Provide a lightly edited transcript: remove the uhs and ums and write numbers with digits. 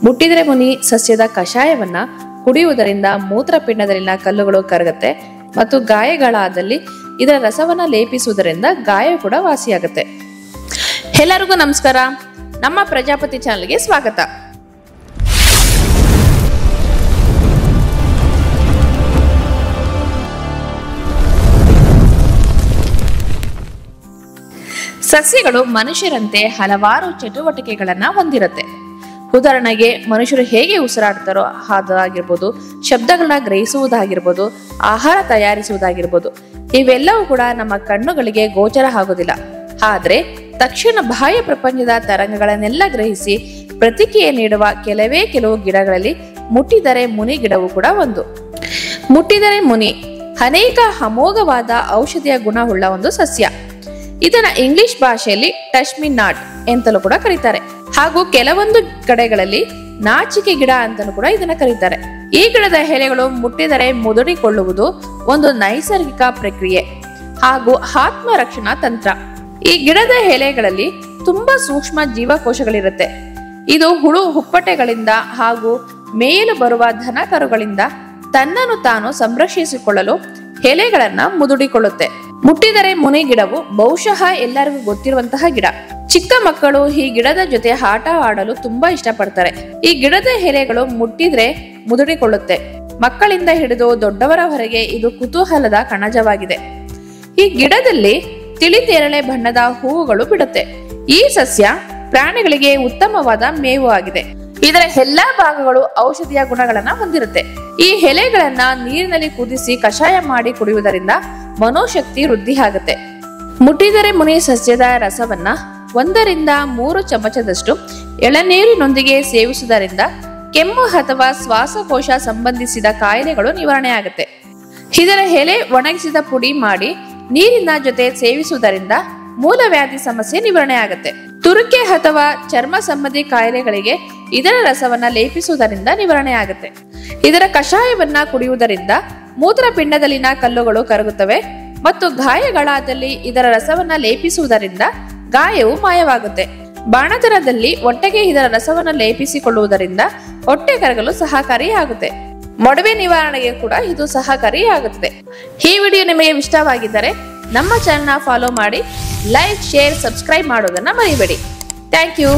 ಮುಟ್ಟಿದರೆ ಮುನಿ ಸಸ್ಯದ ಕಷಾಯವನ್ನ ಕುಡಿಯುವುದರಿಂದ ಮೂತ್ರಪಿಂಡದಲ್ಲಿನ ಕಲ್ಲುಗಳು ಕರಗುತ್ತೆ ಮತ್ತು ಗಾಯಗಳಾದಲ್ಲಿ ಇದರ ರಸವನ್ನ ಲೇಪಿಸುವುದರಿಂದ ಗಾಯ ಕೂಡ ವಾಸಿಯಾಗುತ್ತೆ. ಎಲ್ಲರಿಗೂ ನಮಸ್ಕಾರ. ನಮ್ಮ ಪ್ರಜಾಪತಿ ಚಾನೆಲ್ಗೆ ಸ್ವಾಗತ. ಸಸ್ಯಗಳು ಮನುಷ್ಯರಂತೆ ಹಲವಾರು ಚಟುವಟಿಕೆಗಳನ್ನ ಹೊಂದಿರುತ್ತೆ. ಉದಾಹರಣೆಗೆ ಮನುಷ್ಯರು ಹೇಗೆ ಉಸಿರಾಡ್ತಾರೋ ಅದಾಗಿರ್ಬೋದು, ಶಬ್ದಗಳನ್ನ ಗ್ರಹಿಸುವುದಾಗಿರ್ಬೋದು, ಆಹಾರ ತಯಾರಿಸುವುದಾಗಿರ್ಬೋದು, ಇವೆಲ್ಲವೂ ಕೂಡ ನಮ್ಮ ಕಣ್ಣುಗಳಿಗೆ ಗೋಚರ ಆಗೋದಿಲ್ಲ. ಆದ್ರೆ ತಕ್ಷಣ ಬಾಹ್ಯ ಪ್ರಪಂಚದ ತರಂಗಗಳನ್ನೆಲ್ಲ ಗ್ರಹಿಸಿ ಪ್ರತಿಕ್ರಿಯೆ ನೀಡುವ ಕೆಲವು ಗಿಡಗಳಲ್ಲಿ ಮುಟ್ಟಿದರೆ ಮುನಿ ಗಿಡವು ಕೂಡ ಒಂದು. ಮುಟ್ಟಿದರೆ ಮುನಿ ಅನೇಕ ಅಮೋಘವಾದ ಔಷಧಿಯ ಗುಣವುಳ್ಳ ಒಂದು ಸಸ್ಯ. ಇದನ್ನ ಇಂಗ್ಲಿಷ್ ಭಾಷೆಯಲ್ಲಿ ಟಚ್ ಮಿ ನಾಟ್ ಎಂತಲೂ ಕೂಡ ಕರೀತಾರೆ. ಹಾಗೂ ಕೆಲವೊಂದು ಕಡೆಗಳಲ್ಲಿ ನಾಚಿಕೆ ಗಿಡ ಅಂತಲೂ ಕೂಡ ಇದನ್ನ ಕರೀತಾರೆ. ಈ ಗಿಡದ ಎಲೆಗಳು ಮುಟ್ಟಿದರೆ ಮುದುಡಿಕೊಳ್ಳುವುದು ಒಂದು ನೈಸರ್ಗಿಕ ಪ್ರಕ್ರಿಯೆ ಹಾಗೂ ಆತ್ಮ ರಕ್ಷಣಾ ತಂತ್ರ. ಈ ಗಿಡದ ಎಲೆಗಳಲ್ಲಿ ತುಂಬಾ ಸೂಕ್ಷ್ಮ ಜೀವಕೋಶಗಳಿರುತ್ತೆ. ಇದು ಹುಳು ಹುಪ್ಪಟೆಗಳಿಂದ ಹಾಗೂ ಮೇಯಲು ಬರುವ ದನ ಕರುಗಳಿಂದ ತನ್ನನ್ನು ತಾನು ಸಂರಕ್ಷಿಸಿಕೊಳ್ಳಲು ಎಲೆಗಳನ್ನ ಮುದುಡಿಕೊಳ್ಳುತ್ತೆ. ಮುಟ್ಟಿದರೆ ಮುನಿ ಗಿಡವು ಬಹುಶಃ ಎಲ್ಲರಿಗೂ ಗೊತ್ತಿರುವಂತಹ ಗಿಡ. ಚಿಕ್ಕ ಮಕ್ಕಳು ಈ ಗಿಡದ ಜೊತೆ ಆಟ ಆಡಲು ತುಂಬಾ ಇಷ್ಟಪಡ್ತಾರೆ. ಈ ಗಿಡದ ಎಲೆಗಳು ಮುಟ್ಟಿದ್ರೆ ಮುದುಡಿಕೊಳ್ಳುತ್ತೆ. ಮಕ್ಕಳಿಂದ ಹಿಡಿದು ದೊಡ್ಡವರವರೆಗೆ ಇದು ಕುತೂಹಲದ ಕಣಜವಾಗಿದೆ. ಈ ಗಿಡದಲ್ಲಿ ತಿಳಿ ತೇರಳೆ ಬಣ್ಣದ ಹೂವುಗಳು ಬಿಡುತ್ತೆ. ಈ ಸಸ್ಯ ಪ್ರಾಣಿಗಳಿಗೆ ಉತ್ತಮವಾದ ಮೇವು ಆಗಿದೆ. ಇದರ ಎಲ್ಲಾ ಭಾಗಗಳು ಔಷಧಿಯ ಗುಣಗಳನ್ನ ಹೊಂದಿರುತ್ತೆ. ಈ ಎಲೆಗಳನ್ನ ನೀರಿನಲ್ಲಿ ಕುದಿಸಿ ಕಷಾಯ ಮಾಡಿ ಕುಡಿಯುವುದರಿಂದ ಮನೋಶಕ್ತಿ ವೃದ್ಧಿ ಆಗುತ್ತೆ. ಮುಟ್ಟಿದರೆ ಮುನಿ ಸಸ್ಯದ ರಸವನ್ನ 1 ರಿಂದ 3 ಚಮಚದಷ್ಟು ಎಳನೀರಿನೊಂದಿಗೆ ಸೇವಿಸುವುದರಿಂದ ಕೆಮ್ಮು ಅಥವಾ ಶ್ವಾಸಕೋಶ ಸಂಬಂಧಿಸಿದ ಕಾಯಿಲೆಗಳು ನಿವಾರಣೆ ಆಗುತ್ತೆ. ಇದರ ಎಲೆ ಒಣಗಿಸಿದ ಪುಡಿ ಮಾಡಿ ನೀರಿನ ಜೊತೆ ಸೇವಿಸುವುದರಿಂದ ಮೂಲವ್ಯಾಧಿ ಸಮಸ್ಯೆ ನಿವಾರಣೆ ಆಗುತ್ತೆ. ತುರಿಕೆ ಅಥವಾ ಚರ್ಮ ಸಂಬಂಧಿ ಕಾಯಿಲೆಗಳಿಗೆ ಇದರ ರಸವನ್ನ ಲೇಪಿಸುವುದರಿಂದ ನಿವಾರಣೆ ಆಗುತ್ತೆ. ಇದರ ಕಷಾಯವನ್ನ ಕುಡಿಯುವುದರಿಂದ ಮೂತ್ರಪಿಂಡದಲ್ಲಿನ ಕಲ್ಲುಗಳು ಕರಗುತ್ತವೆ ಮತ್ತು ಗಾಯಗಳಾದಲ್ಲಿ ಇದರ ರಸವನ್ನ ಲೇಪಿಸುವುದರಿಂದ ಗಾಯವು ಮಾಯವಾಗುತ್ತೆ. ಬಾಣತನದಲ್ಲಿ ಹೊಟ್ಟೆಗೆ ಇದರ ರಸವನ್ನ ಲೇಪಿಸಿಕೊಳ್ಳುವುದರಿಂದ ಹೊಟ್ಟೆ ಕರಗಲು ಸಹಕಾರಿಯಾಗುತ್ತೆ. ಮೊಡವೆ ನಿವಾರಣೆಗೆ ಕೂಡ ಇದು ಸಹಕಾರಿಯಾಗುತ್ತದೆ. ಈ ವಿಡಿಯೋ ನಿಮಗೆ ಇಷ್ಟವಾಗಿದ್ದರೆ ನಮ್ಮ ಚಾನೆಲ್ನ ಫಾಲೋ ಮಾಡಿ, ಲೈಕ್, ಶೇರ್, ಸಬ್ಸ್ಕ್ರೈಬ್ ಮಾಡೋದನ್ನ ಮರಿಬೇಡಿ. Thank you.